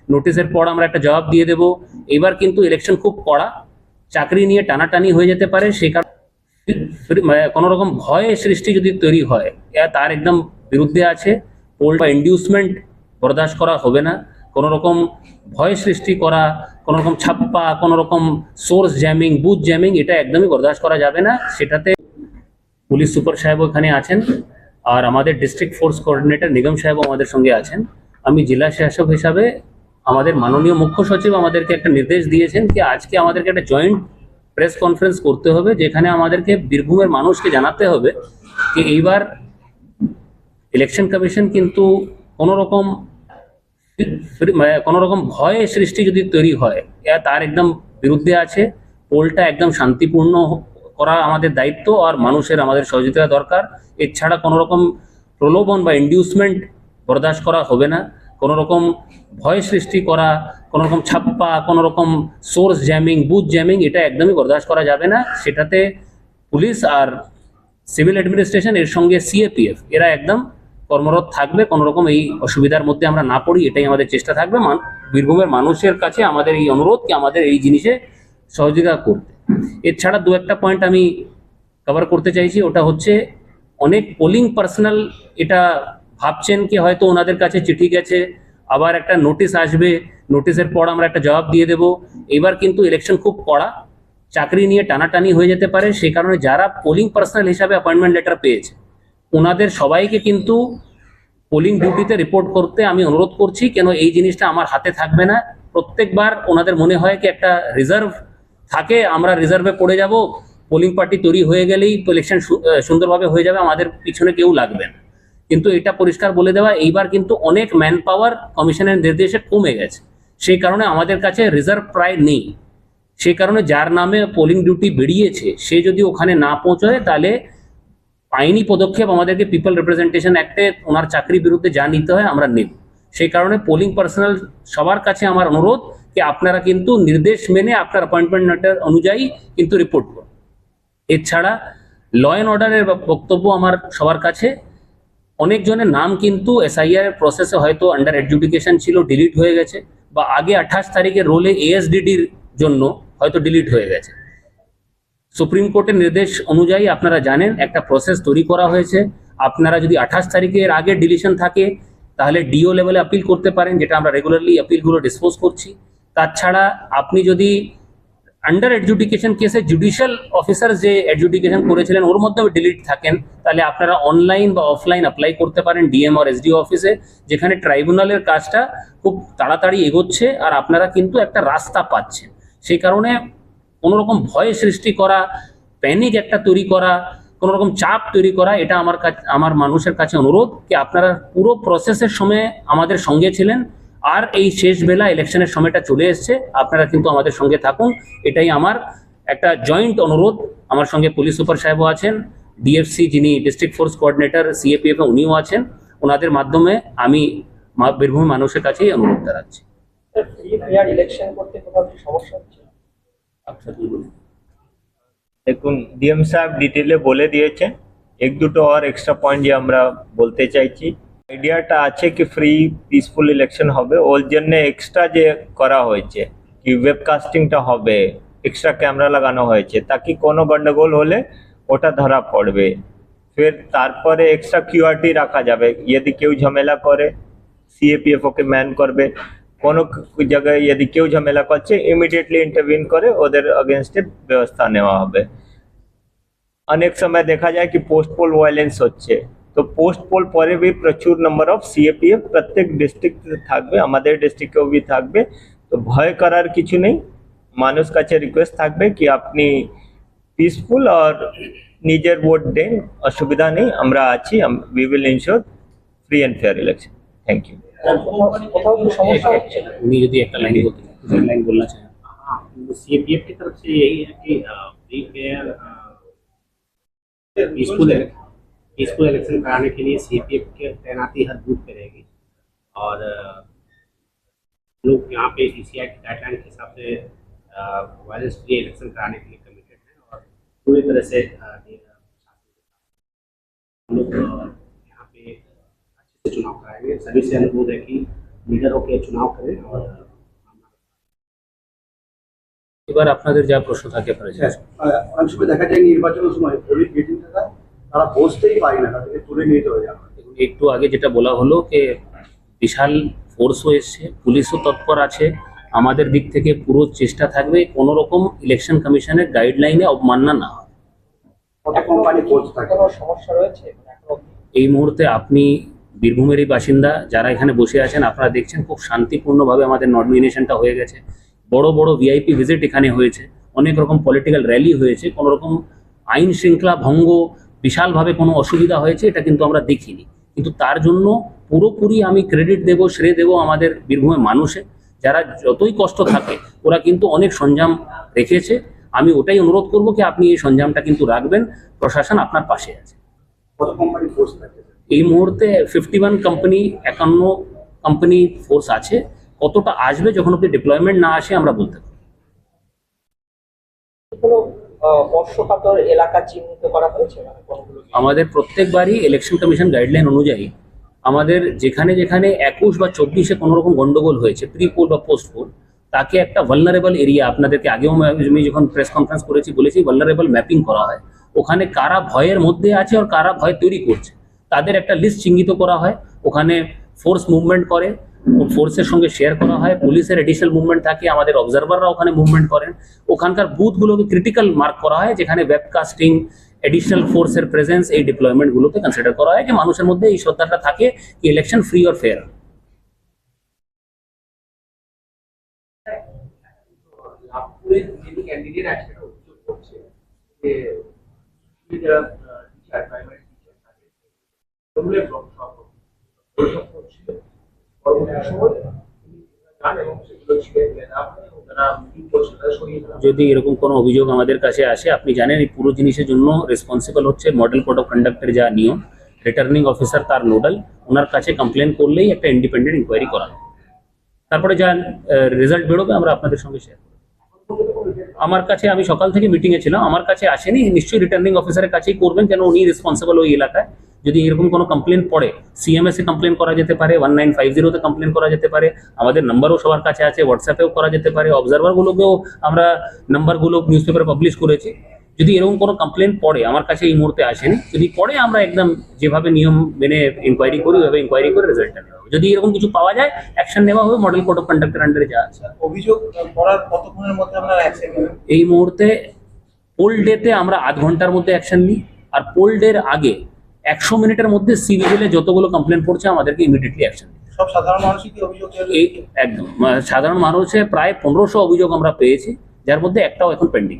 নোটিশের পর আমরা একটা জবাব দিয়ে দেব। এবার কিন্তু ইলেকশন খুব কড়া, চাকরি নিয়ে টানাটানি হয়ে যেতে পারে। সেই কারণে কোনো রকম ভয় সৃষ্টি যদি তৈরি হয়, তার একদম বিরুদ্ধে আছে। পোল বা ইন্ডিউসমেন্ট বরদাস্ত করা হবে না। কোনো রকম ভয় সৃষ্টি করা, কোনো রকম ছাপ্পা, কোনো রকম সোর্স জ্যামিং, বুথ জ্যামিং, এটা একদমই বরদাস্ত করা যাবে না। সেটাতে পুলিশ সুপার সাহেব ওখানে আছেন, আর আমাদের ডিস্ট্রিক্ট ফোর্স কোঅর্ডিনেটর নিগম সাহেব আমাদের সঙ্গে আছেন। আমি জেলা শাসক হিসাবে আমাদের মাননীয় মুখ্য সচিব আমাদেরকে একটা নির্দেশ দিয়েছেন যে আজকে আমাদেরকে একটা জয়েন্ট প্রেস কনফারেন্স করতে হবে, যেখানে আমাদেরকে বীরভূমের মানুষকে জানাতে হবে যে এইবার ইলেকশন কমিশন কিন্তু কোনো রকম ভয় সৃষ্টি যদি তৈরি হয়, তার একদম বিরুদ্ধে আছে। পোলটা একদম শান্তিপূর্ণ করা আমাদের দায়িত্ব, আর মানুষের আমাদের সহযোগিতা দরকার। এছাড়া কোনো রকম প্রলোভন বা ইন্ডিউসমেন্ট বরদাস্ত করা হবে না। কোনো রকম ভয় সৃষ্টি করা, কোনো রকম ছাপ্পা, কোনো রকম সোর্স জ্যামিং, বুথ জ্যামিং, এটা একদমই বরদাস্ত করা যাবে না। সেটাতে পুলিশ আর সিভিল অ্যাডমিনিস্ট্রেশন, এর সঙ্গে সিএপিএফ, এরা একদম কর্মরত থাকবে। কোনো রকম এই অসুবিধার মধ্যে আমরা না পড়ি, এটাই আমাদের চেষ্টা থাকবে। বীরভূমের মানুষের কাছে আমাদের এই অনুরোধ কি আমাদের এই জিনিসে সহযোগিতা করতে। এছাড়া দু একটা পয়েন্ট আমি কভার করতে চাইছি। ওটা হচ্ছে, অনেক পোলিং পার্সোনাল এটা ভাবছেন কি হয়তো ওনাদের কাছে চিঠি গেছে, আবার একটা নোটিশ আসবে, নোটিশের পর আমরা একটা জবাব দিয়ে দেব। এবার কিন্তু ইলেকশন খুব কড়া, চাকরি নিয়ে টানাটানি হয়ে যেতে পারে। সেই কারণে যারা পোলিং পার্সোনাল হিসাবে অ্যাপয়েন্টমেন্ট লেটার পেয়েছে, ওনাদের সবাইকে কিন্তু পোলিং ডিউটিতে রিপোর্ট করতে আমি অনুরোধ করছি। কেন এই জিনিসটা আমার হাতে থাকবে না। প্রত্যেকবার ওনাদের মনে হয় কি একটা রিজার্ভ থাকে, আমরা রিজার্ভে পড়ে যাব, পোলিং পার্টি তৈরি হয়ে গেলেই ইলেকশন সুন্দরভাবে হয়ে যাবে, আমাদের পিছনে কেউ লাগবে না। কিন্তু এটা পরিষ্কার বলে দেওয়া, এইবার কিন্তু অনেক ম্যান পাওয়ার কমিশনের নির্দেশে কমে গেছে। সেই কারণে আমাদের কাছে রিজার্ভ প্রায় নেই। সেই কারণে যার নামে পোলিং ডিউটি বেরিয়েছে, সে যদি ওখানে না পৌঁছয়, তাহলে আইনি পদক্ষেপ আমাদেরকে পিপল রিপ্রেজেন্টেশন অ্যাক্টে ওনার চাকরির বিরুদ্ধে যা নিতে হয় আমরা নেব। সেই কারণে পোলিং পার্সোনাল সবার কাছে আমার অনুরোধ যে আপনারা কিন্তু নির্দেশ মেনে আপনার অ্যাপয়েন্টমেন্ট লেটার অনুযায়ী কিন্তু রিপোর্ট করুন। এছাড়া ল অ্যান্ড অর্ডারের বক্তব্য আমার সবার কাছে, অনেকজনের নাম কিন্তু এসআইআর প্রসেসে হয়তো আন্ডার এডজুডিকেশন ছিল, ডিলিট হয়ে গেছে, বা আগে 28 তারিখের রোলে এএসডিডির জন্য হয়তো ডিলিট হয়ে গেছে। সুপ্রিম কোর্টের নির্দেশ অনুযায়ী আপনারা জানেন একটা প্রসেস তৈরি করা হয়েছে। আপনারা যদি 28 তারিখের আগে ডিলিশন থাকে, তাহলে ডিও লেভেলে আপিল করতে পারেন, যেটা আমরা রেগুলারলি আপিলগুলো ডিসপোজ করছি। তাছাড়া আপনি যদি আন্ডার এডজুডিকেশন কেসে জুডিশিয়াল অফিসার যে এডজুডিকেশন করেছিলেন ওর মধ্যে ডিলিট থাকেন, তাহলে আপনারা অনলাইন বা অফলাইন অ্যাপ্লাই করতে পারেন ডিএম আর এসডিও অফিসে, যেখানে ট্রাইব্যুনালের কাজটা খুব তাড়াতাড়ি এগোচ্ছে, আর আপনারা কিন্তু একটা রাস্তা পাচ্ছেন। সেই কারণে কোনো রকম ভয় সৃষ্টি করা, প্যানিক একটা তৈরি করা, কোনো রকম চাপ তৈরি করা, এটা আমার মানুষের কাছে অনুরোধ কি আপনারা পুরো প্রসেসের সময় আমাদের সঙ্গে ছিলেন, আর এই শেষ বেলা ইলেকশনের সময়টা চলে এসছে, আপনারা কিন্তু আমাদের সঙ্গে থাকুন। এটাই আমার একটা জয়েন্ট অনুরোধ। আমার সঙ্গে পুলিশ সুপার সাহেবও আছেন, ডিএফসি যিনি ডিস্ট্রিক্ট ফোর্স কোঅর্ডিনেটর সিএপিএফ উনিও আছেন। ওনাদের মাধ্যমে আমি বীরভূম মানুষের কাছেই অনুরোধ জানাচ্ছি। ইলেকশন করতে কোথাও কি সমস্যা হচ্ছে? দেখুন, ডিএম সাহেব ডিটেলে বলে দিয়েছেন। এক দুটো আর এক্সট্রা পয়েন্ট যে আমরা বলতে চাইছি, আইডিয়াটা আছে কি ফ্রি পিসফুল ইলেকশন হবে, ওর জন্য এক্সট্রা যে করা হয়েছে কি ওয়েবকাস্টিংটা হবে, এক্সট্রা ক্যামেরা লাগানো হয়েছে, তাকে কোনো গন্ডগোল হলে ওটা ধরা পড়বে। ফের তারপরে এক্সট্রা কিউআরটি রাখা যাবে, যদি কেউ ঝামেলা করে সিএপিএফ ওকে ম্যান করবে। কোনো জায়গায় যদি কেউ ঝামেলা করছে ইমিডিয়েটলি ইন্টারভিন করে ওদের अगेंस्टे ব্যবস্থা নেওয়া হবে। অনেক সময় দেখা যায় কি পোস্ট পোল ভায়োলেন্স হচ্ছে, তো পোস্ট পোল পরে भी প্রচুর নাম্বার অফ সিএপিএফ প্রত্যেক ডিস্ট্রিক্টে থাকবে, আমাদের ডিস্ট্রিক্টেও भी থাকবে। তো ভয় করার কিছু নেই। মানুষ কাছে রিকোয়েস্ট থাকবে কি আপনি পিসফুল আর নিজের ভোট দেন, অসুবিধা নেই, আমরা আছি, we will ensure free and fair election. Thank you. কোথাও কি সমস্যা হচ্ছে? উনি যদি একটা লাইন বলতে লাইন বলना चाहें। हाँ, सीएपीएफ की तरफ से यही है कि फ्री फेयर पीसफुल इलेक्शन कराने के लिए सीएपीएफ की तैनाती हर बूथ पे रहेगी, और लोग यहाँ पे ईसीआई की गाइडलाइन के हिसाब से वायलेंस फ्री इलेक्शन कराने के लिए कमिटेड हैं, और पूरी तरह से हम लोग यहाँ पे अच्छे से चुनाव कराएंगे। सभी से अनुरोध है कि लीडरों के चुनाव करें और এবার আপনাদের যা প্রশ্ন থাকে আপনারা হ্যাঁ, জিজ্ঞেস করুন। অনেক সময় দেখা যায় নির্বাচনের সময় পোলিং এজেন্টরা তারা বসতেই পারে না, তাদেরকে তুলে নিয়ে চলে যাওয়া হয়। দেখুন, একটু আগে যেটা বলা হলো যে বিশাল ফোর্সও এসছে, পুলিশও তৎপর আছে, আমাদের দিক থেকে পুরো চেষ্টা থাকবে কোনো রকম ইলেকশন কমিশনের গাইডলাইনে অবমাননা না হয়। কত কোম্পানি কোচ থাকে? কোনো সমস্যা রয়েছে এখনো? এই মুহূর্তে আপনি বীরভূমেরই বাসিন্দা, যারা এখানে বসে আছেন আপনারা দেখছেন খুব শান্তিপূর্ণভাবে আমাদের নমিনেশনটা হয়ে গেছে। বড় বড় ভিআইপি ভিজিট এখানে হয়েছে, অনেক রকম পলিটিক্যাল র্যালি হয়েছে, কোনো রকম আইন শৃঙ্খলা ভঙ্গ বিশালভাবে কোনো অসুবিধা হয়েছে এটা কিন্তু আমরা দেখিনি। কিন্তু তার জন্য পুরোপুরি আমি ক্রেডিট দেব, শ্রেয় দেব আমাদের বীরভূমের মানুষে, যারা যতই কষ্ট থাকে ওরা কিন্তু অনেক সরঞ্জাম রেখেছে। আমি ওটাই অনুরোধ করব কি আপনি এই সরঞ্জামটা কিন্তু রাখবেন, প্রশাসন আপনার পাশে আছে। কত কোম্পানি কোচ থাকে? এই মুহূর্তে 51 কোম্পানি, 51 কোম্পানি ফোর্স আছে। কতটা আসবে যখন অব্দি ডিপ্লয়মেন্ট না আসে আমরা বলতে পারি। কোনো বর্ষপাতর এলাকা চিহ্নিত করা হয়েছে মানে কোনগুলো? আমাদের প্রত্যেকবারই ইলেকশন কমিশন গাইডলাইন অনুযায়ী আমাদের যেখানে যেখানে 21 বা 24-এ কোনো রকম গন্ডগোল হয়েছে, প্রি পোল বা পোস্ট পোল, তাকে একটা ভালনারেবল এরিয়া, আপনাদেরকে আগেও আমি যখন প্রেস কনফারেন্স করেছি বলেছি ভালনারেবল ম্যাপিং করা হয়। ওখানে কারা ভয়ের মধ্যে আছে আর কারা ভয় তৈরি করছে তাদের একটা লিস্ট চিহ্নিত করা হয়। ওখানে ফোর্স মুভমেন্ট করে, ফোর্সের সঙ্গে শেয়ার করা হয়, পুলিশের এডিশনাল মুভমেন্ট থাকে, আমাদের অবজারভাররা ওখানে মুভমেন্ট করেন। ওখানকার বুথগুলোকে ক্রিটিক্যাল মার্ক করা হয়, যেখানে ওয়েবকাস্টিং, এডিশনাল ফোর্সের প্রেজেন্স, এই ডিপ্লয়মেন্টগুলোকে কনসিডার করা হয় যে মানুষের মধ্যে এই শ্রদ্ধাটা থাকে কি ইলেকশন ফ্রি অর ফেয়ার। লাভপুরের যিনি ক্যান্ডিডেট আছে সেটা অভিযোগ করছে যে যারা টিচার, প্রাইমারি টিচার থাকে তরুণের সব করছে পরবর্তী সময় তিনি যান এবং সেগুলো ছিঁড়ে ফেলে দেওয়া হয় এবং যারা মিটিং করছে তাদের সরিয়ে ফেলা হয়। যদি এরকম কোনো অভিযোগ আমাদের কাছে আসে, আপনি জানেন এই পুরো জিনিসের জন্য রেসপন্সিবল হচ্ছে মডেল কোড অফ কন্ডাক্টের যা নিয়ম, রিটার্নিং অফিসার তার নোডাল, ওনার কাছে কমপ্লেন করলেই একটা ইন্ডিপেন্ডেন্ট ইনকোয়ারি করা হবে। তারপরে যা রেজাল্ট বেরোবে আমরা আপনাদের সঙ্গে শেয়ার করব। আমার কাছে, আমি সকাল থেকে মিটিংয়ে ছিলাম, আমার কাছে আসেনি, নিশ্চয়ই রিটার্নিং অফিসারের কাছেই করবেন, কেন উনি রেসপন্সিবল ওই এলাকায়। যদি এরকম কোনো কমপ্লেন পড়ে সিএমএস এ কমপ্লেন করা যেতে পারে, 1950-তে কমপ্লেন করা যেতে পারে, আমাদের নাম্বারও সবার কাছে আছে, হোয়াটসঅ্যাপেও করা যেতে পারে, অবজারভারগুলোকেও আমরা নাম্বারগুলো নিউজ পেপারে পাবলিশ করেছি। যদি এরকম কোনো কমপ্লেন পড়ে, আমার কাছে এই মুহূর্তে আসেনি, যদি পড়ে আমরা একদম যেভাবে নিয়ম মেনে ইনকোয়ারি করি ওইভাবে ইনকোয়ারি করে রেজাল্টটা নেওয়া হবে। যদি এরকম কিছু পাওয়া যায় অ্যাকশন নেওয়া হবে মডেল কোড অফ কন্ডাক্টের আন্ডারে যা আছে। অভিযোগ করার কতক্ষণের মধ্যে আপনারা অ্যাকশন নেবেন? এই মুহূর্তে পোল ডেতে আমরা আধ ঘন্টার মধ্যে অ্যাকশন নিই, আর পোল ডের আগে 100 মিনিটের মধ্যে সিভিজিলে যতগুলো কমপ্লেন পড়ছে আমাদেরকে ইমিডিয়েটলি অ্যাকশন নিই। সব সাধারণ মানুষই কি অভিযোগ এই একদম সাধারণ মানুষের প্রায় 1500 অভিযোগ আমরা পেয়েছি, যার মধ্যে একটাও এখন পেন্ডিং।